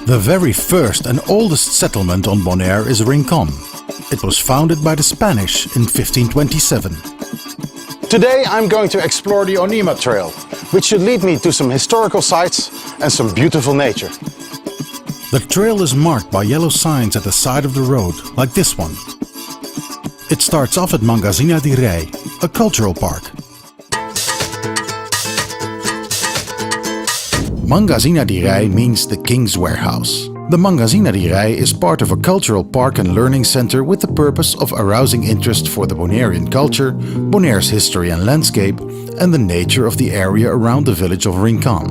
The very first and oldest settlement on Bonaire is Rincon. It was founded by the Spanish in 1527. Today I'm going to explore the Onima Trail, which should lead me to some historical sites and some beautiful nature. The trail is marked by yellow signs at the side of the road, like this one. It starts off at Mangazina di Rei, a cultural park. Mangazina di Rei means the King's Warehouse. The Mangazina di Rei is part of a cultural park and learning center with the purpose of arousing interest for the Bonairean culture, Bonaire's history and landscape, and the nature of the area around the village of Rincon.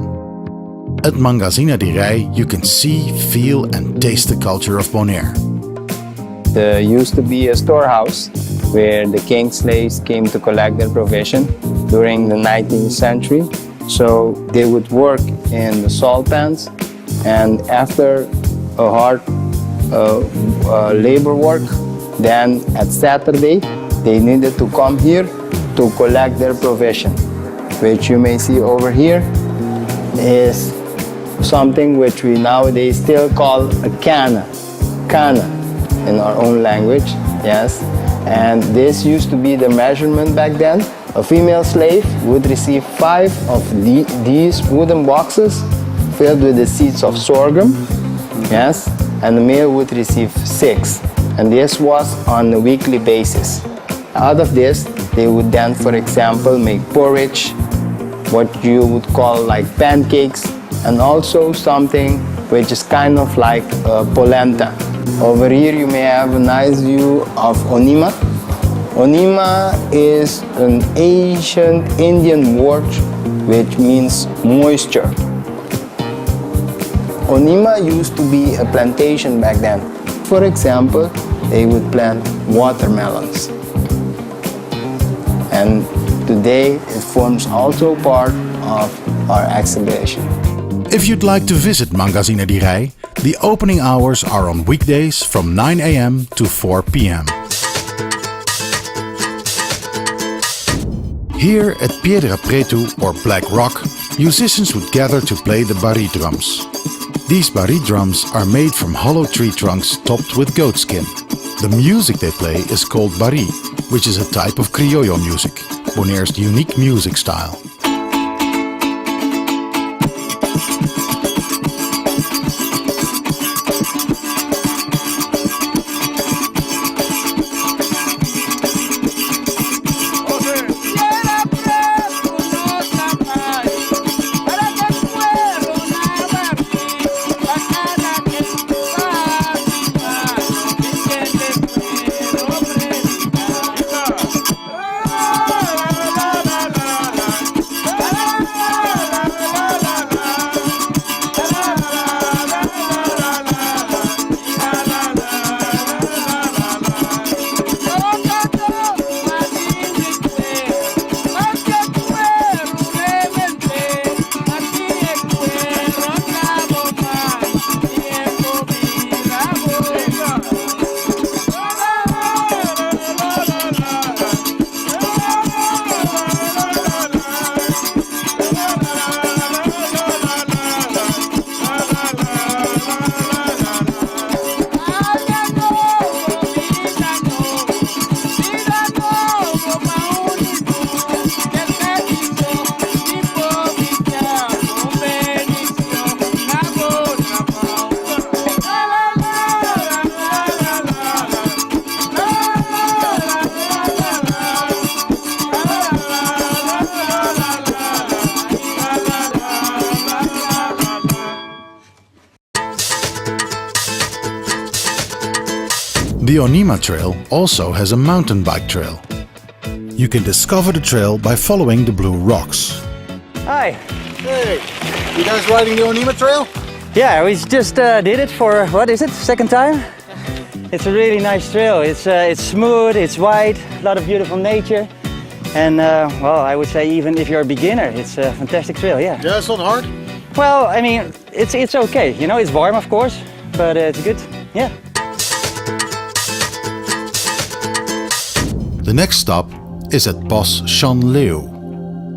At Mangazina di Rei, you can see, feel and taste the culture of Bonaire. There used to be a storehouse where the king's slaves came to collect their provision during the 19th century. So they would work in the salt pans, and after a hard labor work, then at Saturday they needed to come here to collect their provision, which you may see over here is something which we nowadays still call a cana in our own language, yes. And this used to be the measurement back then. A female slave would receive 5 of these wooden boxes filled with the seeds of sorghum, yes, and the male would receive 6. And this was on a weekly basis. Out of this, they would then, for example, make porridge, what you would call like pancakes, and also something which is kind of like polenta. Over here you may have a nice view of Onima. Onima is an ancient Indian word which means moisture. Onima used to be a plantation back then. For example, they would plant watermelons. And today it forms also part of our exhibition. If you'd like to visit Mangazina di Rei, the opening hours are on weekdays from 9 AM to 4 PM. Here at Piedra Preto, or Black Rock, musicians would gather to play the bari drums. These bari drums are made from hollow tree trunks topped with goat skin. The music they play is called bari, which is a type of criollo music, Bonaire's unique music style. The Onima Trail also has a mountain bike trail. You can discover the trail by following the blue rocks. Hi. Hey, you guys riding the Onima Trail? Yeah, we just did it for, what is it, second time? It's a really nice trail. It's smooth, it's wide, a lot of beautiful nature. And well, I would say even if you're a beginner, it's a fantastic trail, yeah. Yeah, it's not hard? Well, I mean, it's okay. You know, it's warm, of course, but it's good, yeah. The next stop is at Bos Shan Leu.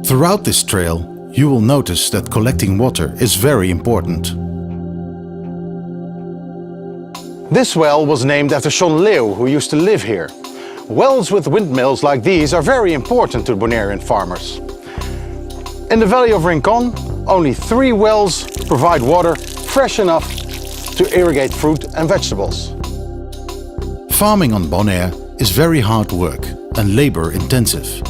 Throughout this trail, you will notice that collecting water is very important. This well was named after John Leeuw, who used to live here. Wells with windmills like these are very important to Bonairean farmers. In the valley of Rincon, only 3 wells provide water fresh enough to irrigate fruit and vegetables. Farming on Bonaire is very hard work and labor intensive.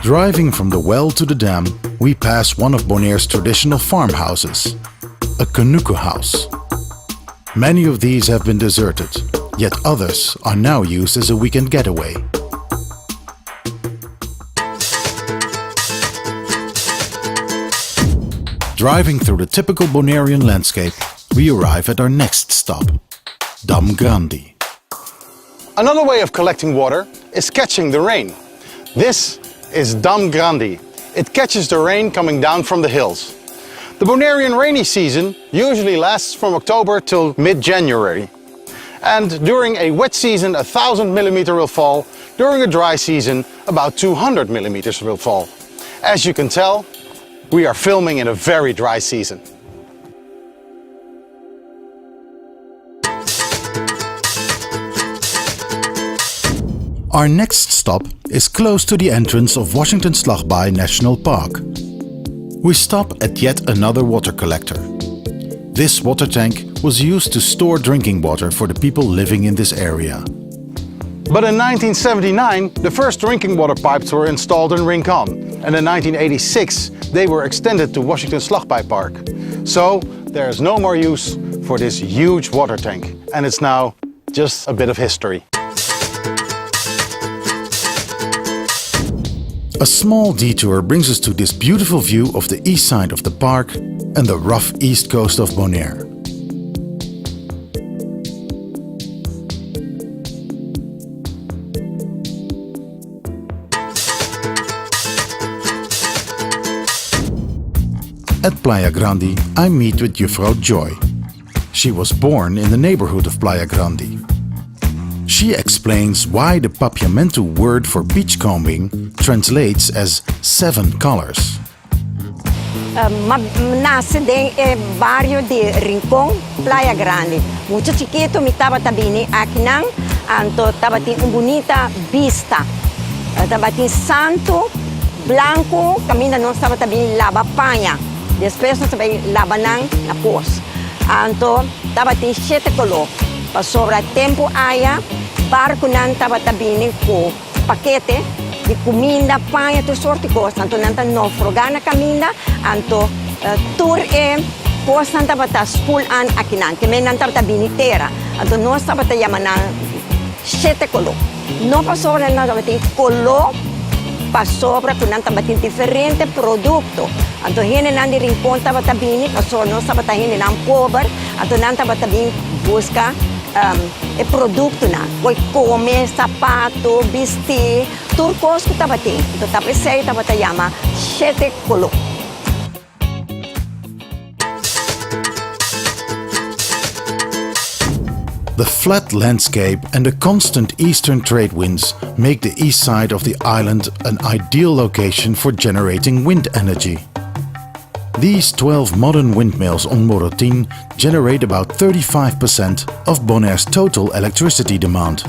Driving from the well to the dam, we pass one of Bonaire's traditional farmhouses, a Canuco house. Many of these have been deserted, yet others are now used as a weekend getaway. Driving through the typical Bonairean landscape, we arrive at our next stop, Dam Grandi. Another way of collecting water is catching the rain. This is Dam Grandi. It catches the rain coming down from the hills. The Bonairean rainy season usually lasts from October till mid-January. And during a wet season, 1,000 millimeters will fall. During a dry season, about 200 millimeters will fall. As you can tell, we are filming in a very dry season. Our next stop is close to the entrance of Washington Slagbaai National Park. We stop at yet another water collector. This water tank was used to store drinking water for the people living in this area. But in 1979, the first drinking water pipes were installed in Rincon. And in 1986, they were extended to Washington Slagbaai Park. So there is no more use for this huge water tank. And it's now just a bit of history. A small detour brings us to this beautiful view of the east side of the park and the rough east coast of Bonaire. At Playa Grandi, I meet with Juffrouw Joy. She was born in the neighborhood of Playa Grandi. She explains why the Papiamento word for beachcombing translates as 7 colors. Nasce del barrio de Rincon, Playa Grande. Mucho chiquito, mi estaba tabini akinang, anto tabati bonita vista. Tabati santo, blanco, camina non stava tabini lava paña. Después no sabay labanang na pos. Anto tabati 7 color. Pa sobra tempo aya, barco nan tabatabini ko pakete de comida, paña, tu sorte cosas. Anto nanta no frogana camina, anto tour cosas nanta bata school an akinan, que men nanta tabini tera. Anto no sabata yamanan 7 color. No pa sobra na tabati color, pa sobra con nanta batin diferente producto. Anto hine nan di Rincon tabatabini, pa sobra no sabata hine nan pobre, anto nanta batabini busca e produto na, koi come, sapato, vestir, turcos que tabati, to tapesei tabatayama, 7 color. The flat landscape and the constant eastern trade winds make the east side of the island an ideal location for generating wind energy. These 12 modern windmills on Morotin generate about 35% of Bonaire's total electricity demand.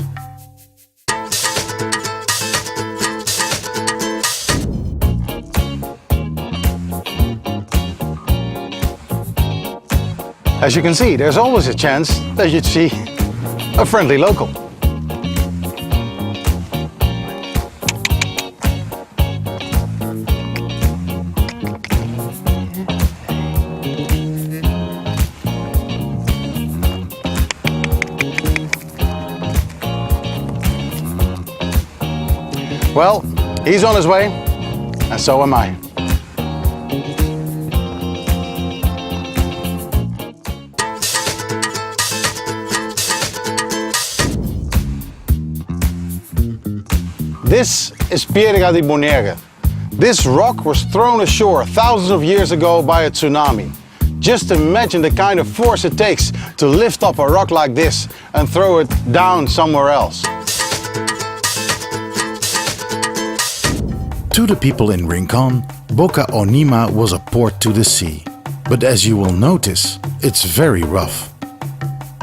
As you can see, there's always a chance that you'd see a friendly local. Well, he's on his way, and so am I. This is Piedra di Bonaire. This rock was thrown ashore thousands of years ago by a tsunami. Just imagine the kind of force it takes to lift up a rock like this and throw it down somewhere else. To the people in Rincon, Boca Onima was a port to the sea. But as you will notice, it's very rough.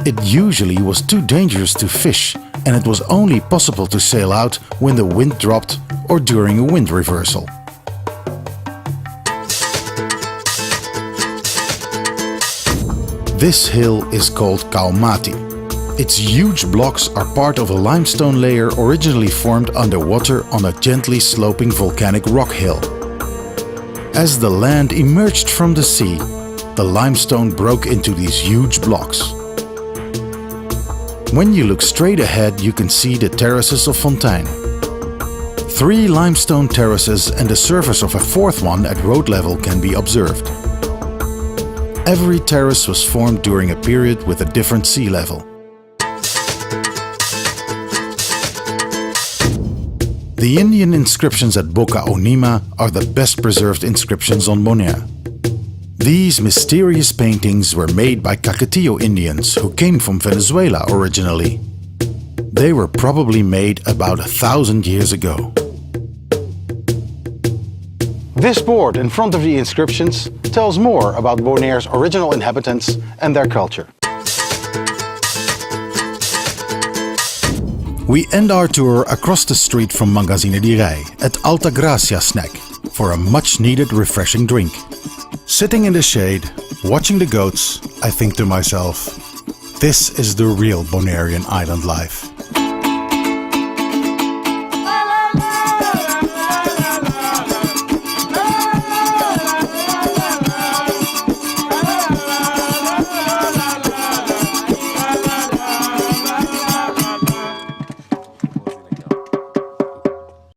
It usually was too dangerous to fish, and it was only possible to sail out when the wind dropped or during a wind reversal. This hill is called Kaumati. Its huge blocks are part of a limestone layer originally formed underwater on a gently sloping volcanic rock hill. As the land emerged from the sea, the limestone broke into these huge blocks. When you look straight ahead, you can see the terraces of Fontaine. 3 limestone terraces and the surface of a 4th one at road level can be observed. Every terrace was formed during a period with a different sea level. The Indian inscriptions at Boca Onima are the best preserved inscriptions on Bonaire. These mysterious paintings were made by Caquetillo Indians who came from Venezuela originally. They were probably made about 1,000 years ago. This board in front of the inscriptions tells more about Bonaire's original inhabitants and their culture. We end our tour across the street from Mangazina di Rei at Alta Gracia Snack for a much-needed refreshing drink. Sitting in the shade, watching the goats, I think to myself, this is the real Bonairean island life.